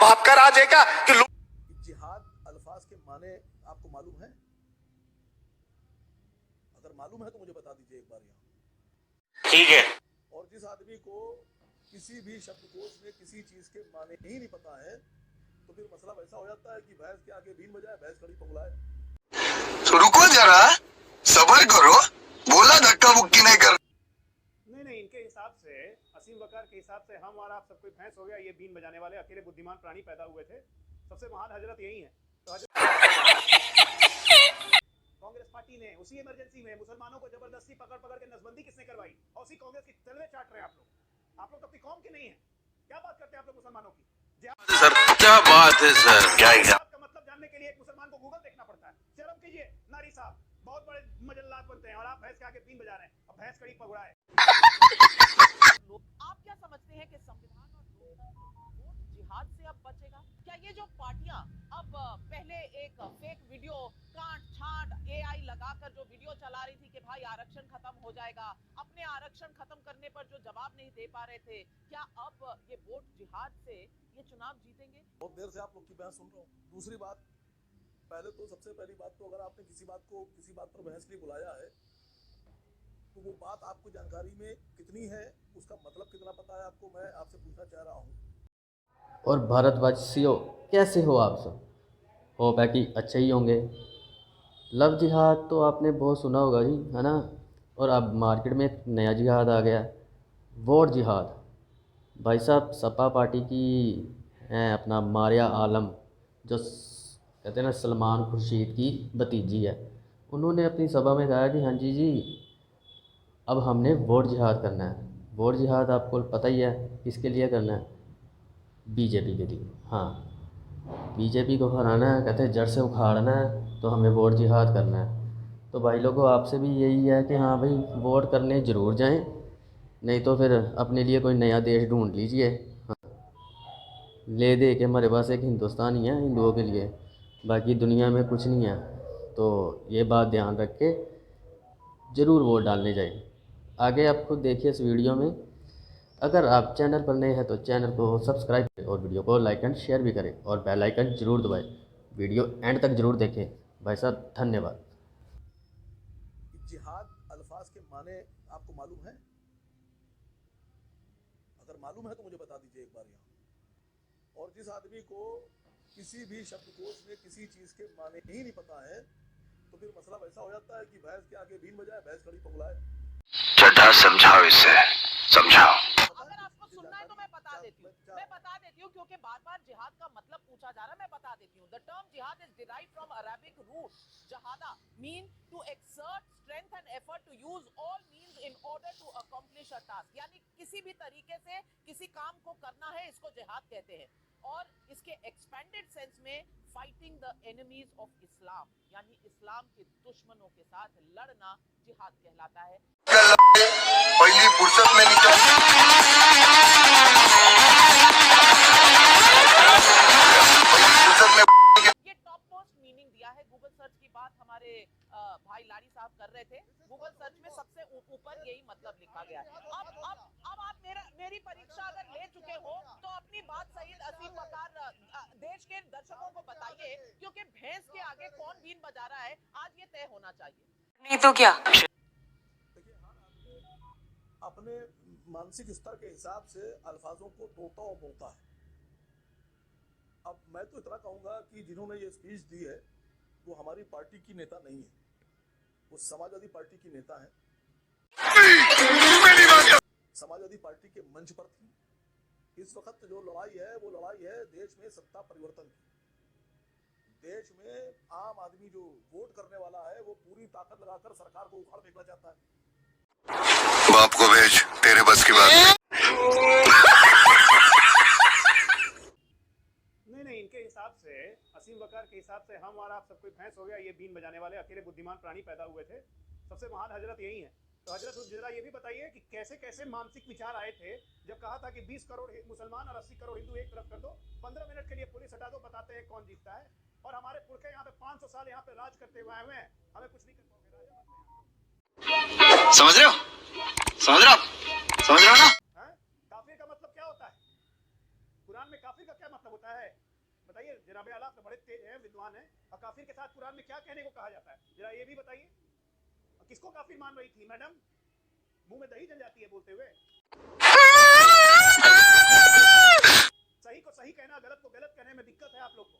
बाप का राज है क्या कि जिहाद अल्फाज के माने आपको मालूम है? अगर मालूम है तो मुझे बता दीजिए एक बार यहाँ। ठीक है। और जिस आदमी को किसी भी शब्दकोश में किसी चीज के माने ही नहीं पता है तो फिर मसला वैसा हो जाता है कि भैंस के आगे बीन बजाए भैंस खड़ी पगलाए। तो रुको जरा, सब्र करो, बोला धक्का मुक्की नहीं कर। नहीं, इनके हिसाब से, असीम वकार के हिसाब से हम और आप सब कोई भैंस हो गया, ये बीन बजाने वाले अकेले बुद्धिमान प्राणी पैदा हुए थे। सबसे महान हजरत यही है। तो कांग्रेस पार्टी ने उसी इमरजेंसी में मुसलमानों को जबरदस्ती पकड़ के नसबंदी किसने करवाई? और उसी कांग्रेस की तलवे चाट रहे हैं आप लोग तो अपनी कौम के नहीं है। क्या बात करते हैं आप लोग मुसलमानों की? सर क्या बात है सर, क्या का मतलब जानने के लिए एक मुसलमान को गूगल देखना पड़ता है। शर्म कीजिए नारी साहब, बहुत बड़े मजल्लात बनते हैं और आप भैंस के आगे बीन बजा रहे हैं और भैंस कड़ी पगड़ा है। आप क्या समझते हैं कि संविधान और वोट जिहाद से अब बचेगा क्या? ये जो पार्टियां अब पहले एक फेक वीडियो काट छाट एआई लगाकर जो वीडियो चला रही थी कि भाई आरक्षण खत्म हो जाएगा, अपने आरक्षण खत्म करने पर जो जवाब नहीं दे पा रहे थे, क्या अब ये वोट जिहाद से ये चुनाव जीतेंगे? बहुत देर से आप लोग की बहस सुन रहा हूँ। दूसरी बात, पहले तो सबसे पहली बात तो अगर आपने किसी बात पर बहस के लिए बुलाया है तो वो बात आपको जानकारी में कितनी है, उसका मतलब कितना पता है आपको, मैं आपसे पूछना चाह रहा हूँ। और भारतवासियों कैसे हो आप सब? होप है कि अच्छे ही होंगे। लव जिहाद तो आपने बहुत सुना होगा जी, है ना? और अब मार्केट में एक नया जिहाद आ गया, वोट जिहाद। भाई साहब सपा पार्टी की हैं अपना मारिया आलम, जो कहते हैं ना सलमान खुर्शीद की भतीजी है, उन्होंने अपनी सभा में कहा कि हाँ जी अब हमने वोट जिहाद करना है। वोट जिहाद आपको पता ही है किसके लिए करना है? बीजेपी के लिए। हाँ, बीजेपी को हराना है, कहते हैं जड़ से उखाड़ना है, तो हमें वोट जिहाद करना है। तो भाई लोगों आपसे भी यही है कि हाँ भाई वोट करने ज़रूर जाएं, नहीं तो फिर अपने लिए कोई नया देश ढूंढ लीजिए। हाँ, ले दे के हमारे पास एक हिंदुस्तान ही है हिंदुओं के लिए, बाकी दुनिया में कुछ नहीं है। तो ये बात ध्यान रख के ज़रूर वोट डालने जाए। आगे आप खुद देखिए इस वीडियो में। अगर आप चैनल पर नए हैं तो चैनल को सब्सक्राइब करें और वीडियो को लाइक एंड शेयर भी करें और बेल आइकन ज़रूर दबाएं। वीडियो एंड तक ज़रूर देखें। भाई साहब धन्यवाद। जिहाद अल्फाज के माने आपको मालूम है? अगर मालूम है तो मुझे बता दीजिए एक बार यहाँ। और जिस आदमी को किसी भी शब्दकोश में किसी चीज के माने ही नहीं पता है तो फिर मसला वैसा हो जाता है कि भैंस के आगे बीन बजाए भैंस खड़ी पगलाए। चड्ढा समझाओ इसे, समझाओ। अगर आपको सुनना है तो मैं बता देती हूँ क्योंकि बार बार जिहाद का मतलब पूछा जा रहा है। मैं बता देती हूँ। The term jihad is derived from Arabic root jahada, mean to exert strength and effort to use all means in order to accomplish a task, यानी किसी भी तरीके से किसी काम को करना है, इसको जिहाद कहते हैं। और इसके एक्सपेंडेड सेंस में fighting the enemies of Islam, यानी इस्लाम के दुश्मनों के साथ लड़ना जिहाद कहलाता है। पहली फुर्सत में निकल ये टॉप मोस्ट मीनिंग दिया है। गूगल सर्च की बात हमारे भाई लाड़ी साहब कर रहे थे। गूगल सर्च में सबसे ऊपर यही मतलब लिखा गया है। अब आप मेरी परीक्षा अगर ले चुके हो तो अपनी बात सही असीम वकार देश के दर्शकों को बताइए, क्योंकि भैंस के आगे कौन बीन बजा रहा है आज ये तय होना चाहिए। नहीं तो क्या? देखिए, हर आदमी अपने मानसिक स्तर के हिसाब से अल्फाजों को तोड़ता और मोड़ता है। अब मैं तो इतना कहूंगा कि जिन्होंने ये स्पीच दी है वो हमारी पार्टी की नेता नहीं है, वो समाजवादी पार्टी की नेता है। समाजवादी पार्टी के मंच पर थी। इस वक्त जो लड़ाई है वो लड़ाई है देश में सत्ता परिवर्तन की। देश में आम आदमी जो वोट करने वाला है वो पूरी ताकत लगाकर सरकार को उखाड़ फेंकना चाहता है। बाप को भेज, तेरे बस की बात। नहीं, इनके हिसाब से, असीम वकार के हिसाब से हम और आप सब कोई भैंस हो गया, ये बीन बजाने वाले अकेले बुद्धिमान प्राणी पैदा हुए थे। सबसे महान हजरत यही है। तो हजरत जरा ये भी बताइए कि कैसे कैसे मानसिक विचार आए थे जब कहा था कि 20 करोड़ मुसलमान और 80 करोड़ हिंदू एक तरफ कर दो, 15 मिनट के लिए पुलिस हटा दो, बताते हैं कौन जीतता है। और हमारे पुरखे यहाँ पे 500 साल यहाँ पे राज करते हुए आए हुए हैं, हमें कुछ नहीं कर पाओगे। समझ रहे हो? समझ रहे हो ना? काफिर का मतलब क्या होता है? कुरान में काफिर का क्या मतलब होता है? बताइए जनाब आला, आप तो बड़े तेज हैं, विद्वान हैं, और काफिर के साथ कुरान में क्या कहने को कहा जाता है, जरा ये भी बताइए। किसको काफिर मान रही थी मैडम? मुंह में दही जल जाती है बोलते हुए। सही को सही कहना, गलत को गलत कहने में दिक्कत है आप लोग को।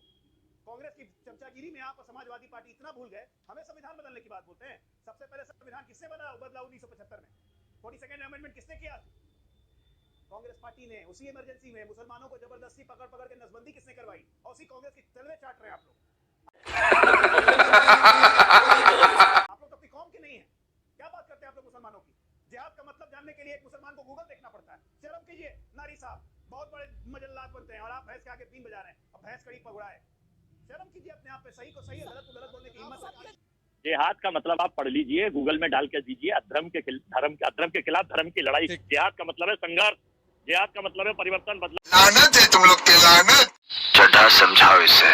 कांग्रेस की चमचागिरी में आप और समाजवादी पार्टी इतना भूल गए, हमें संविधान बदलने की बात बोलते हैं। सबसे पहले संविधान किसने बदला 1975 में? 42nd अमेंडमेंट किसने किया? कांग्रेस पार्टी ने। उसी इमरजेंसी में मुसलमानों को जबरदस्ती पकड़ पकड़ के नसबंदी किसने करवाई? और उसी कांग्रेस की तलवे चाट रहे हैं आप लोग। आप लोग तो अपनी कौम के नहीं है, क्या बात करते हैं आप लोग मुसलमानों की? जिहाद का मतलब जानने के लिए एक मुसलमान को गूगल देखना पड़ता है। शर्म कीजिए नारी साहब, बहुत बड़े मजल्लात बनते हैं और आप भैंस के आगे बीन बजा रहे हैं और भैंस कड़ी पगड़ा है। शर्म कीजिए अपने आप पे, सही को सही है, गलत को गलत बोलने की हिम्मत रखिए। जिहाद का मतलब आप पढ़ लीजिए, गूगल में डाल के दीजिए, अधर्म के खिलाफ धर्म की लड़ाई। जिहाद का मतलब है संघर्ष, जिहाद का मतलब है परिवर्तन, बदलाव। लानत है तुम लोग के, लानत। चटा समझाओ इसे,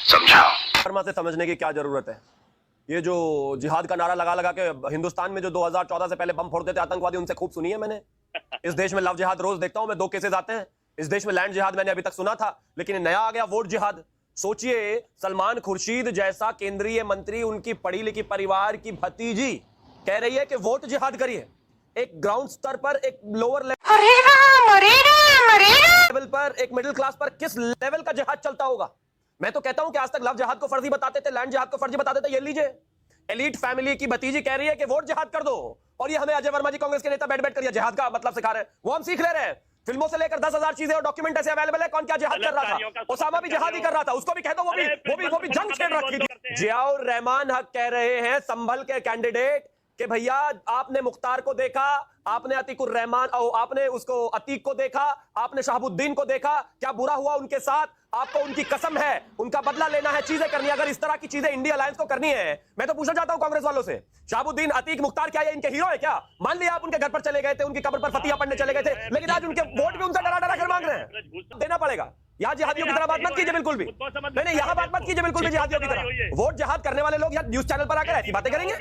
समझाओ। से समझने की क्या जरूरत है? ये जो जिहाद का नारा लगा लगा के हिंदुस्तान में जो 2014 से पहले बम फोड़ते थे आतंकवादी, उनसे खूब सुनी है मैंने। इस देश में लव जिहाद रोज देखता हूं मैं, 2 केसेस आते हैं। इस देश में लैंड जिहाद मैंने अभी तक सुना था, लेकिन नया आ गया वोट जिहाद। सोचिए, सलमान खुर्शीद जैसा केंद्रीय मंत्री, उनकी पढ़ी लिखी परिवार की भतीजी कह रही है कि वोट जिहाद करिए। एक ग्राउंड स्तर पर, एक लोअर लेवल पर, एक मिडिल क्लास पर किस लेवल का जिहाद चलता होगा? मैं तो कहता हूं कि आज तक लव जिहाद को फर्जी बताते थे, लैंड जिहाद को फर्जी बताते थे। ये लीजिए, एलीट फैमिली की भतीजी कह रही है कि वोट जिहाद कर दो, और ये हमें अजय वर्मा जी कांग्रेस के नेता बैठ बैठ कर जिहाद का मतलब सिखा रहे हैं। वो हम सीख ले रहे हैं। फिल्मों से लेकर 10,000 चीजें और डॉक्यूमेंट ऐसे अवेलेबल है। कौन क्या जिहाद कर रहा था? ओसामा भी जिहाद ही कर रहा था, उसको भी कह दो, वो भी जंग छेड़ रखी थी। जियाउर रहमान हक कह रहे हैं, संभल के कैंडिडेट, कि भैया आपने मुख्तार को देखा, आपने अतीकुर रहमान, आपने उसको अतीक को देखा, आपने शहाबुद्दीन को देखा, क्या बुरा हुआ उनके साथ? आपको उनकी कसम है, उनका बदला लेना है, चीजें करनी है। अगर इस तरह की चीजें इंडिया अलायंस को करनी है, मैं तो पूछना चाहता हूं कांग्रेस वालों से, शहाबुद्दीन, अतीक, मुख्तार क्या ये इनके हीरो है क्या? मान लिया आप उनके घर पर चले गए थे, उनकी कब्र पर फतिया पढ़ने चले गए थे, लेकिन आज उनके वोट भी उनसे डरा डरा कर मांग रहे हैं। देना पड़ेगा। यहाँ जिहादियों की तरह बात मत कीजिए बिल्कुल भी। नहीं, यहाँ बात मत कीजिए बिल्कुल भी जिहादियों की तरह। वोट जिहाद करने वाले लोग यहाँ न्यूज चैनल पर आकर ऐसी बातें करेंगे।